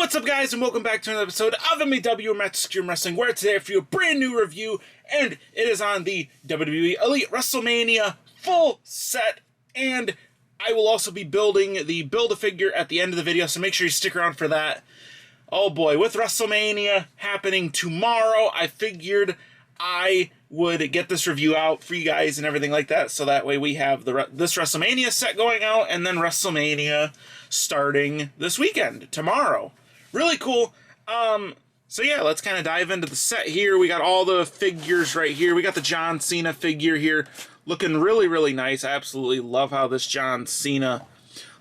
What's up, guys, and welcome back to another episode of MEW Extreme Wrestling, where today for you a brand new review, and it is on the WWE Elite Wrestlemania full set, and I will also be building the Build-A-Figure at the end of the video, so make sure you stick around for that. Oh boy, with WrestleMania happening tomorrow, I figured I would get this review out for you guys and everything like that, so that way we have this WrestleMania set going out, and then WrestleMania starting this weekend, tomorrow. Really cool. So yeah, let's kind of dive into the set here. We got all the figures right here. We got the John Cena figure here, looking really, really nice. I absolutely love how this John Cena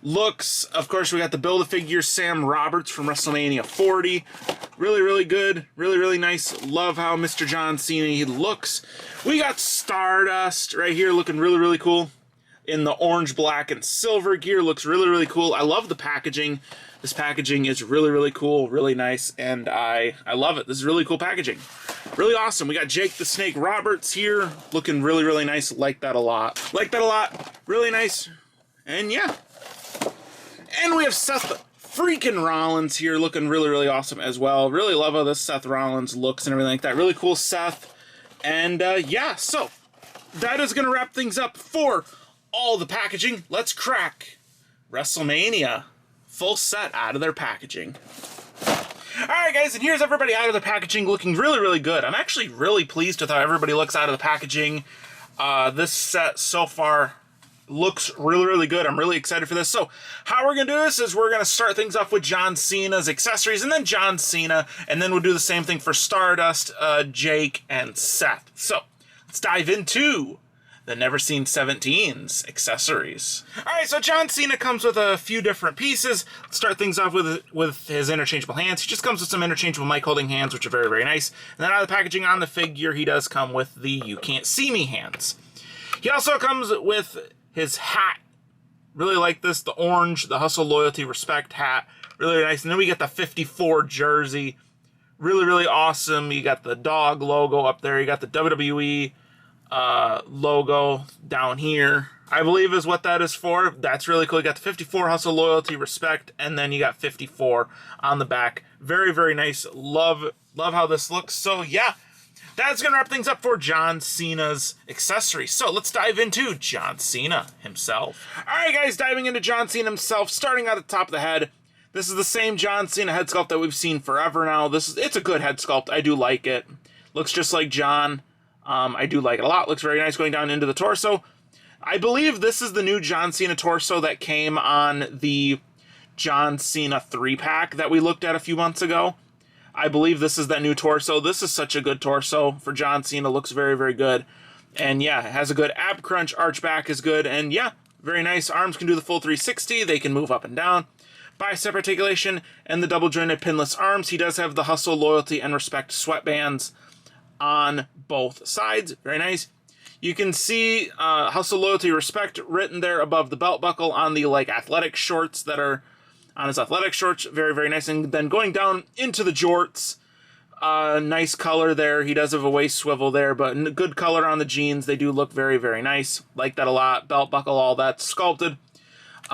looks. Of course, we got the Build-A-Figure Sam Roberts from WrestleMania 40. Really, really good. Really, really nice. Love how Mr. John Cena he looks. We got Stardust right here looking really, really cool. In the orange, black, and silver gear. Looks really, really cool. I love the packaging. This packaging is really, really cool, really nice, and I love it. This is really cool packaging. Really awesome. We got Jake the Snake Roberts here. Looking really, really nice. Like that a lot. Like that a lot. Really nice. And yeah. And we have Seth freaking Rollins here, looking really, really awesome as well. Really love how this Seth Rollins looks and everything like that. Really cool Seth. And yeah, so that is going to wrap things up for all the packaging. Let's crack WrestleMania full set out of their packaging. Alright guys, and here's everybody out of the packaging looking really, really good. I'm actually really pleased with how everybody looks out of the packaging. This set so far looks really, really good. I'm really excited for this. So how we're going to do this is we're going to start things off with John Cena's accessories, and then John Cena, and then we'll do the same thing for Stardust, Jake, and Seth. So let's dive into the Never Seen 17's accessories. Alright, so John Cena comes with a few different pieces. Let's start things off with his interchangeable hands. He just comes with some interchangeable mic holding hands, which are very, very nice. And then out of the packaging on the figure, he does come with the You Can't See Me hands. He also comes with his hat. Really like this, the orange, the Hustle, Loyalty, Respect hat. Really nice. And then we get the 54 jersey. Really, really awesome. You got the dog logo up there. You got the WWE logo down here, I believe is what that is for. That's really cool. You got the 54 Hustle, Loyalty, Respect, and then you got 54 on the back. Very, very nice. Love how this looks. So yeah, that's gonna wrap things up for John Cena's accessories. So let's dive into John Cena himself. Alright guys, diving into John Cena himself, starting at the top of the head. This is the same John Cena head sculpt that we've seen forever now. It's a good head sculpt. I do like it. Looks just like John. I do like it a lot. Looks very nice going down into the torso. I believe this is the new John Cena torso that came on the John Cena 3-pack that we looked at a few months ago. I believe this is that new torso. This is such a good torso for John Cena. Looks very, very good. And yeah, it has a good ab crunch. Arch back is good. And yeah, very nice. Arms can do the full 360. They can move up and down. Bicep articulation and the double jointed pinless arms. He does have the Hustle, Loyalty, and Respect sweatbands on both sides. Very nice. You can see Hustle, Loyalty, Respect written there above the belt buckle on the athletic shorts that are on his athletic shorts. Very, very nice. And then going down into the jorts, nice color there. He does have a waist swivel there, but good color on the jeans. They do look very, very nice. Like that a lot. Belt buckle, all that sculpted.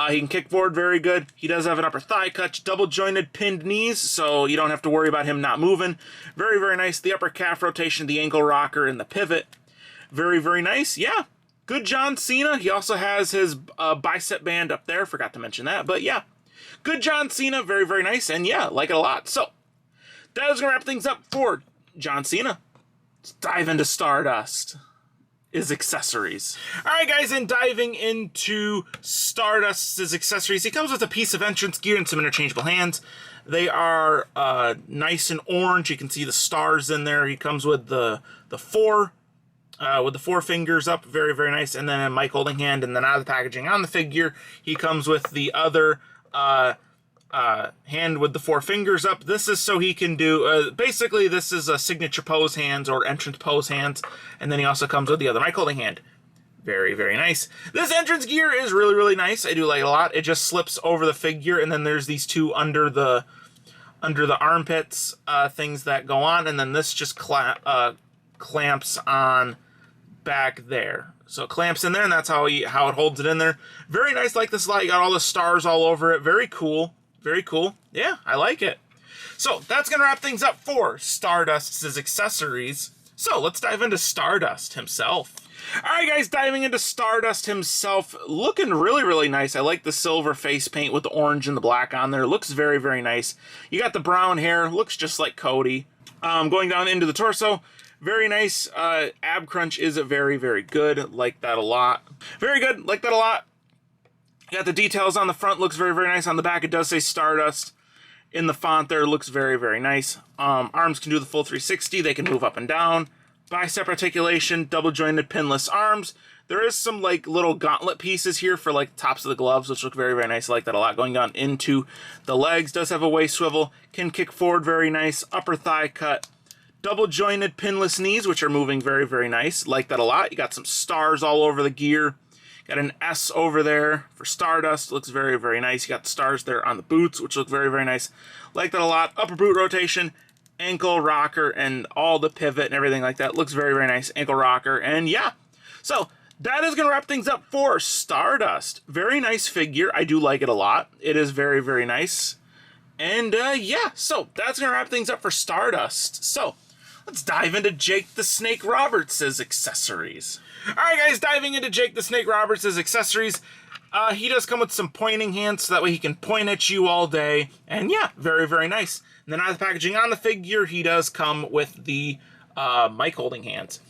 He can kick forward very good. He does have an upper thigh cut, double jointed pinned knees, so you don't have to worry about him not moving. Very, very nice. The upper calf rotation, the ankle rocker, and the pivot. Very, very nice. Yeah, good John Cena. He also has his bicep band up there. Forgot to mention that, but yeah. Good John Cena. Very, very nice, and yeah, like it a lot. So, that is going to wrap things up for John Cena. Let's dive into Stardust. His accessories. Alright guys, and diving into Stardust's accessories, he comes with a piece of entrance gear and some interchangeable hands. They are nice and orange. You can see the stars in there. He comes with the four fingers up, very, very nice, and then a mic holding hand, and then out of the packaging on the figure, he comes with the other hand with the 4 fingers up. This is so he can do, basically this is a signature pose hands or entrance pose hands, and then he also comes with the other mic holding hand. Very, very nice. This entrance gear is really, really nice. I do like it a lot. It just slips over the figure, and then there's these two under the armpits things that go on, and then this just clamps on back there. So it clamps in there, and that's how it holds it in there. Very nice, like this lot. You got all the stars all over it. Very cool. Very cool. Yeah, I like it. So that's going to wrap things up for Stardust's accessories. So let's dive into Stardust himself. Alright guys, diving into Stardust himself, looking really, really nice. I like the silver face paint with the orange and the black on there. Looks very, very nice. You got the brown hair, looks just like Cody. Going down into the torso, very nice. Ab crunch is very, very good. Like that a lot. Very good, like that a lot. You got the details on the front, looks very, very nice. On the back, it does say Stardust. In the font there, looks very, very nice. Arms can do the full 360. They can move up and down. Bicep articulation, double jointed pinless arms. There is some like little gauntlet pieces here for like tops of the gloves, which look very, very nice. I like that a lot. Going down into the legs, does have a waist swivel, can kick forward very nice. Upper thigh cut, double jointed pinless knees, which are moving very, very nice. Like that a lot. You got some stars all over the gear. Got an S over there for Stardust. Looks very, very nice. You got the stars there on the boots, which look very, very nice. Like that a lot. Upper boot rotation, ankle rocker, and all the pivot and everything like that. Looks very, very nice. Ankle rocker. And yeah, so that is going to wrap things up for Stardust. Very nice figure. I do like it a lot. It is very, very nice. And yeah, so that's going to wrap things up for Stardust. So let's dive into Jake the Snake Roberts' accessories. Alright guys, diving into Jake the Snake Roberts' accessories. He does come with some pointing hands, so that way he can point at you all day. And yeah, very, very nice. And then out of the packaging on the figure, he does come with the mic holding hands.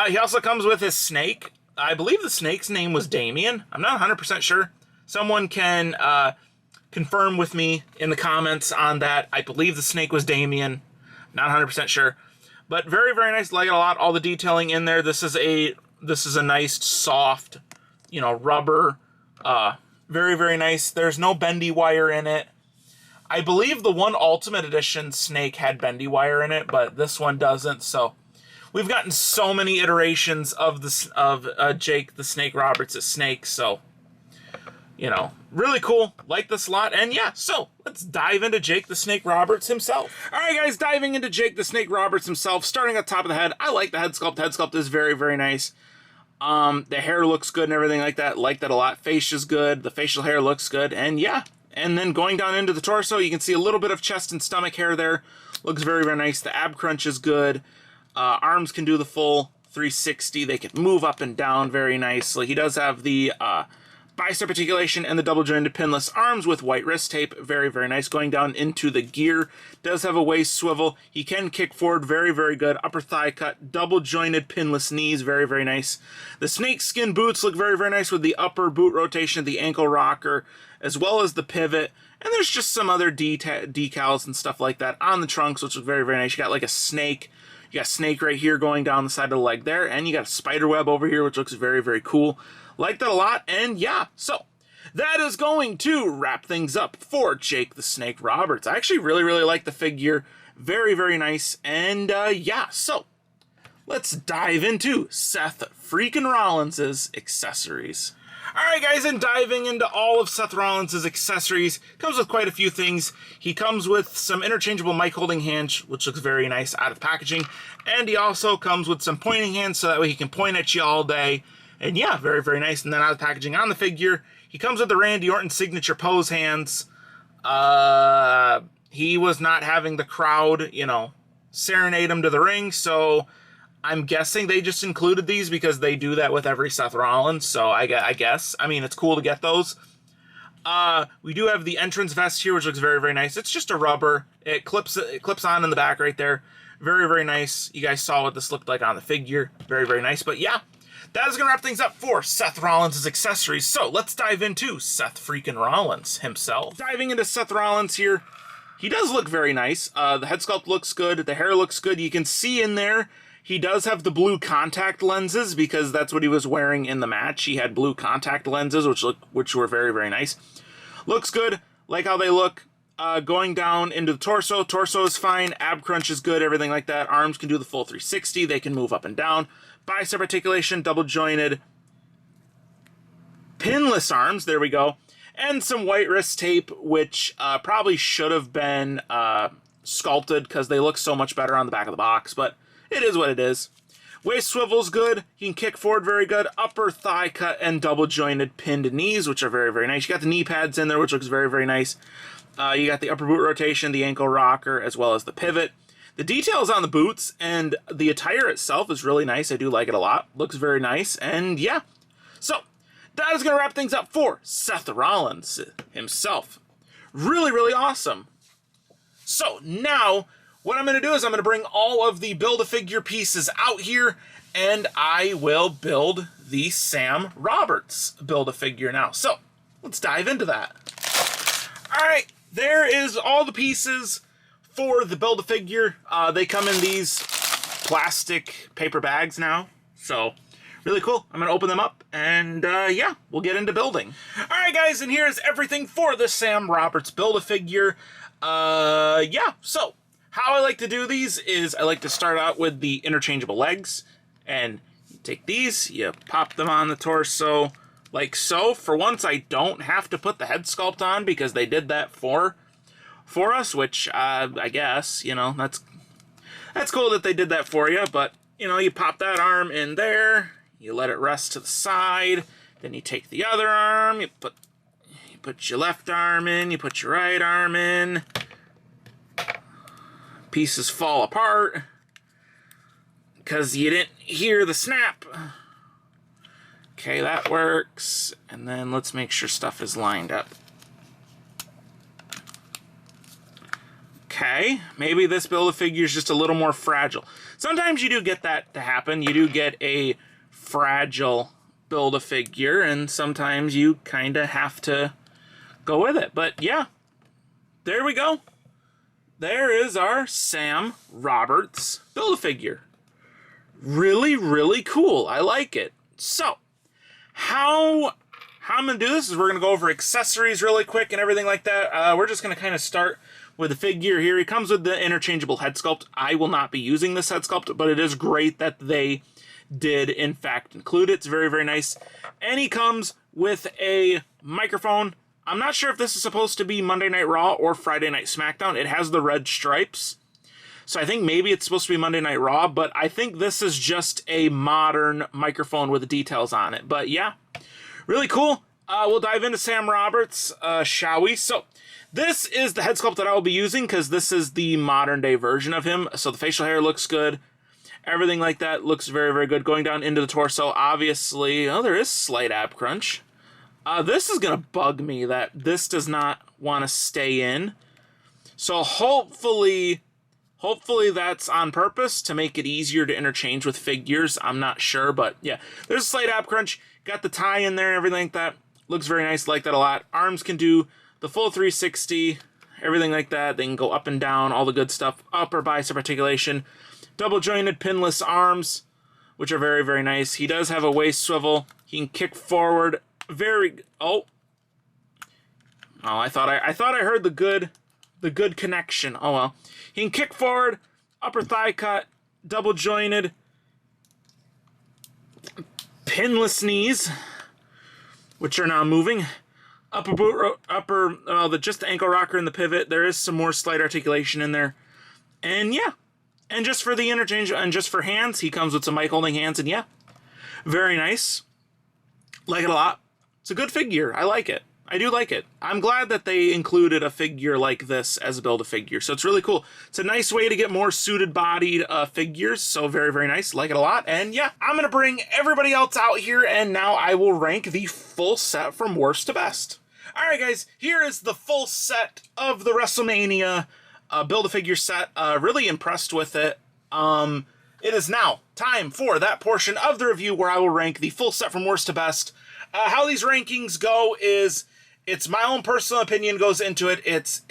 He also comes with his snake. I believe the snake's name was Damien. I'm not 100% sure. Someone can confirm with me in the comments on that. I believe the snake was Damien. Not 100% sure. But very, very nice. Like it a lot. All the detailing in there. This is a nice, soft, rubber. Very, very nice. There's no bendy wire in it. I believe the one Ultimate Edition snake had bendy wire in it, but this one doesn't. So we've gotten so many iterations of Jake the Snake Roberts' snake. So, really cool. Like this a lot. And yeah, so let's dive into Jake the Snake Roberts himself. All right, guys, diving into Jake the Snake Roberts himself. Starting at the top of the head, I like the head sculpt. Head sculpt is very, very nice. The hair looks good and everything like that. Like that a lot. Face is good. The facial hair looks good. And yeah. And then going down into the torso, you can see a little bit of chest and stomach hair there. Looks very, very nice. The ab crunch is good. Arms can do the full 360. They can move up and down very nicely. He does have the bicep articulation and the double jointed pinless arms with white wrist tape. Very, very nice. Going down into the gear. Does have a waist swivel. He can kick forward. Very, very good. Upper thigh cut. Double jointed pinless knees. Very, very nice. The snake skin boots look very, very nice with the upper boot rotation, the ankle rocker, as well as the pivot. And there's just some other decals and stuff like that on the trunks, which look very, very nice. You got like a snake. You got snake right here going down the side of the leg there. And you got a spider web over here, which looks very, very cool. Like that a lot. And yeah, so that is going to wrap things up for Jake the Snake Roberts. I actually really, really like the figure. Very, very nice. And yeah, so let's dive into Seth freaking Rollins' accessories. Alright guys, and diving into all of Seth Rollins' accessories, comes with quite a few things. He comes with some interchangeable mic holding hands, which looks very nice out of the packaging. And he also comes with some pointing hands, so that way he can point at you all day. And yeah, very, very nice. And then out of the packaging on the figure, he comes with the Randy Orton signature pose hands. He was not having the crowd, serenade him to the ring, so I'm guessing they just included these because they do that with every Seth Rollins, so I guess. I mean, it's cool to get those. We do have the entrance vest here, which looks very, very nice. It's just a rubber. It clips on in the back right there. Very, very nice. You guys saw what this looked like on the figure. Very, very nice. But yeah, that is going to wrap things up for Seth Rollins' accessories. So let's dive into Seth freaking Rollins himself. Diving into Seth Rollins here, he does look very nice. The head sculpt looks good. The hair looks good. You can see in there, he does have the blue contact lenses because that's what he was wearing in the match. He had blue contact lenses, which were very, very nice. Looks good. Like how they look. Going down into the torso. Torso is fine. Ab crunch is good. Everything like that. Arms can do the full 360. They can move up and down. Bicep articulation, double jointed, pinless arms. There we go. And some white wrist tape, which probably should have been sculpted because they look so much better on the back of the box. But it is what it is. Waist swivel's good. He can kick forward very good. Upper thigh cut and double jointed pinned knees, which are very, very nice. You got the knee pads in there, which looks very, very nice. You got the upper boot rotation, the ankle rocker, as well as the pivot. The details on the boots and the attire itself is really nice. I do like it a lot. Looks very nice. And yeah, so that is going to wrap things up for Seth Rollins himself. Really, really awesome. So now what I'm going to do is I'm going to bring all of the Build-A-Figure pieces out here, and I will build the Sam Roberts Build-A-Figure now. So let's dive into that. All right, there is all the pieces for the Build-A-Figure. They come in these plastic paper bags now, so really cool. I'm gonna open them up and yeah, we'll get into building. All right, guys, and here's everything for the Sam Roberts Build-A-Figure. Yeah, so how I like to do these is I like to start out with the interchangeable legs, and you take these, you pop them on the torso like so. For once, I don't have to put the head sculpt on because they did that for us, which I guess, you know, that's cool that they did that for you. But you know, you pop that arm in there, you let it rest to the side, then you take the other arm, you put your left arm in, you put your right arm in, pieces fall apart because you didn't hear the snap. Okay, that works. And then let's make sure stuff is lined up. Okay, maybe this Build-A-Figure is just a little more fragile. Sometimes you do get that to happen. You do get a fragile Build-A-Figure, and sometimes you kind of have to go with it. But yeah, there we go. There is our Sam Roberts Build-A-Figure. Really, really cool. I like it. So, how I'm going to do this is we're going to go over accessories really quick and everything like that. We're just going to kind of start with the figure here. He comes with the interchangeable head sculpt. I will not be using this head sculpt, but it is great that they did, in fact, include it. It's very, very nice. And he comes with a microphone. I'm not sure if this is supposed to be Monday Night Raw or Friday Night SmackDown. It has the red stripes. So I think maybe it's supposed to be Monday Night Raw, but I think this is just a modern microphone with details on it. But yeah, really cool. We'll dive into Sam Roberts, shall we? So this is the head sculpt that I will be using because this is the modern day version of him. So the facial hair looks good. Everything like that looks very, very good. Going down into the torso, obviously, oh, there is slight ab crunch. This is going to bug me that this does not want to stay in. So hopefully that's on purpose to make it easier to interchange with figures. I'm not sure, but yeah, there's a slight ab crunch. Got the tie in there and everything like that. Looks very nice. Like that a lot. Arms can do the full 360, everything like that. They can go up and down, all the good stuff. Upper bicep articulation. Double jointed pinless arms, which are very, very nice. He does have a waist swivel. He can kick forward. Oh, I thought I heard the good connection. Oh well. He can kick forward, upper thigh cut, double jointed, pinless knees, which are now moving. Upper boot, just the ankle rocker and the pivot. There is some more slight articulation in there, and yeah, and just for the interchange and just for hands, he comes with some mic holding hands, and yeah, very nice. Like it a lot. It's a good figure. I like it. I do like it. I'm glad that they included a figure like this as a Build-A-Figure. So it's really cool. It's a nice way to get more suited bodied figures. So very, very nice. Like it a lot. And yeah, I'm going to bring everybody else out here. And now I will rank the full set from worst to best. All right, guys. Here is the full set of the WrestleMania Build-A-Figure set. Really impressed with it. It is now time for that portion of the review where I will rank the full set from worst to best. How these rankings go is, it's my own personal opinion goes into it. It's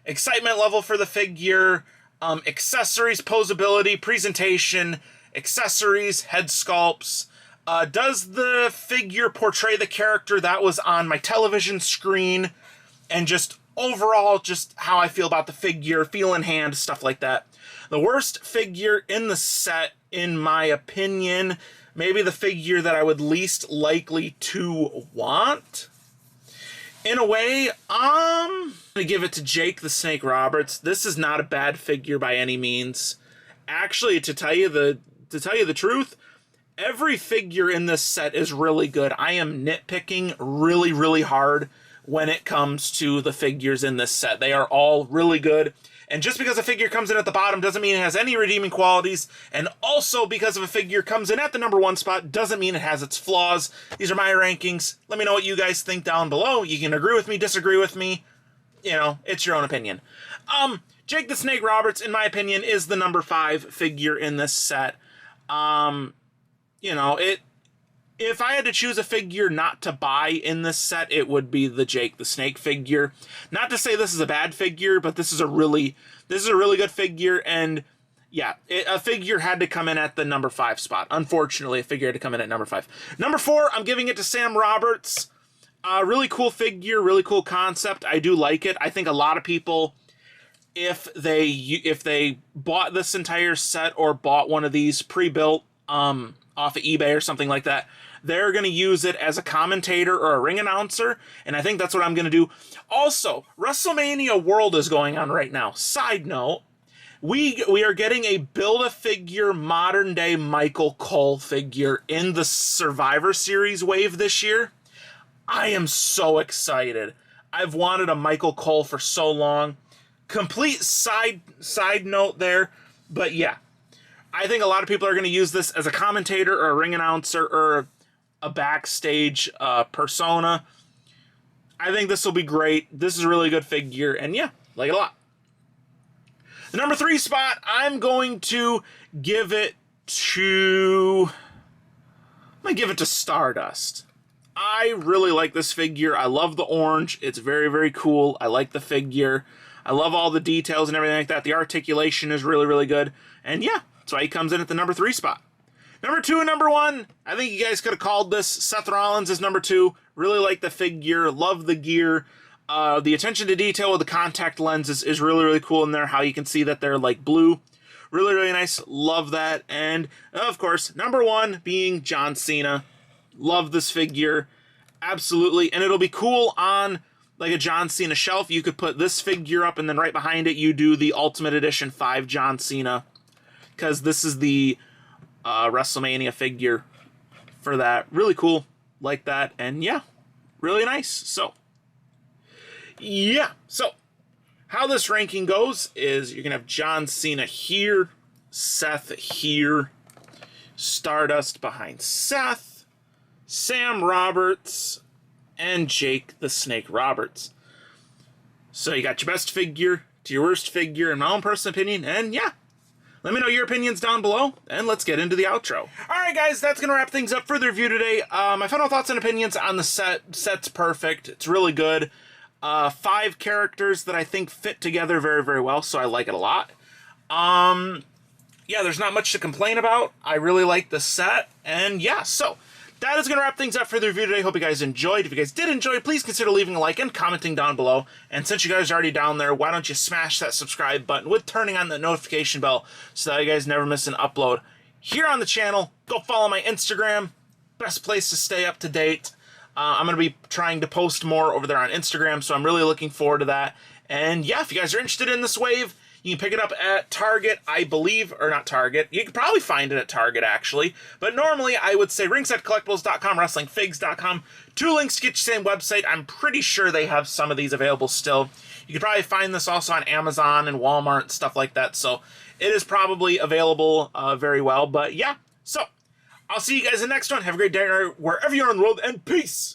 excitement level for the figure, accessories, posability, presentation, accessories, head sculpts. Does the figure portray the character that was on my television screen? And just overall, just how I feel about the figure, feel in hand, stuff like that. The worst figure in the set, in my opinion, maybe the figure that I would least likely to want. In a way, I'm gonna give it to Jake the Snake Roberts. This is not a bad figure by any means. Actually, to tell you the truth, every figure in this set is really good. I am nitpicking really, really hard when it comes to the figures in this set. They are all really good. And just because a figure comes in at the bottom doesn't mean it has any redeeming qualities. And also because if a figure comes in at the number 1 spot doesn't mean it has its flaws. These are my rankings. Let me know what you guys think down below. You can agree with me, disagree with me. You know, it's your own opinion. Jake the Snake Roberts, in my opinion, is the number 5 figure in this set. You know, if I had to choose a figure not to buy in this set, it would be the Jake the Snake figure. Not to say this is a bad figure, but this is a really good figure, and yeah, a figure had to come in at the number 5 spot. Unfortunately, a figure had to come in at number 5. Number 4, I'm giving it to Sam Roberts. Really cool figure, really cool concept. I do like it. I think a lot of people, if they bought this entire set or bought one of these pre-built off of eBay or something like that, they're going to use it as a commentator or a ring announcer, and I think that's what I'm going to do. Also, WrestleMania World is going on right now. Side note, we are getting a Build-A-Figure modern-day Michael Cole figure in the Survivor Series wave this year. I am so excited. I've wanted a Michael Cole for so long. Complete side note there, but yeah. I think a lot of people are going to use this as a commentator or a ring announcer or a backstage persona. I think this will be great. This is a really good figure, and yeah, like it a lot. The number 3 spot, I'm going to give it to... I'm going to give it to Stardust. I really like this figure. I love the orange. It's very, very cool. I like the figure. I love all the details and everything like that. The articulation is really, really good. And yeah, that's why he comes in at the number 3 spot. Number 2 and number 1, I think you guys could have called this. Seth Rollins is number 2. Really like the figure. Love the gear. The attention to detail with the contact lenses is really, really cool in there. How you can see that they're like blue. Really, really nice. Love that. And of course, number 1 being John Cena. Love this figure. Absolutely. And it'll be cool on like a John Cena shelf. You could put this figure up and then right behind it you do the Ultimate Edition 5 John Cena. Because this is the WrestleMania figure for that. Really cool. Like that. And yeah, really nice. So, yeah. So, how this ranking goes is you're going to have John Cena here, Seth here, Stardust behind Seth, Sam Roberts, and Jake the Snake Roberts. So you got your best figure to your worst figure in my own personal opinion, and yeah. Let me know your opinions down below, and let's get into the outro. Alright guys, that's going to wrap things up for the review today. My final thoughts and opinions on the set. Set's perfect. It's really good. 5 characters that I think fit together very, very well, so I like it a lot. Yeah, there's not much to complain about. I really like the set, and yeah, so that is going to wrap things up for the review today. Hope you guys enjoyed. If you guys did enjoy, please consider leaving a like and commenting down below. And since you guys are already down there, why don't you smash that subscribe button with turning on the notification bell so that you guys never miss an upload here on the channel. Go follow my Instagram. Best place to stay up to date. I'm going to be trying to post more over there on Instagram, so I'm really looking forward to that. And yeah, if you guys are interested in this wave, you can pick it up at Target, I believe, or not Target. You can probably find it at Target, actually. But normally, I would say ringsidecollectibles.com, wrestlingfigs.com. 2 links to get your same website. I'm pretty sure they have some of these available still. You could probably find this also on Amazon and Walmart and stuff like that. So it is probably available very well. But yeah, so I'll see you guys in the next one. Have a great day wherever you are in the world, and peace!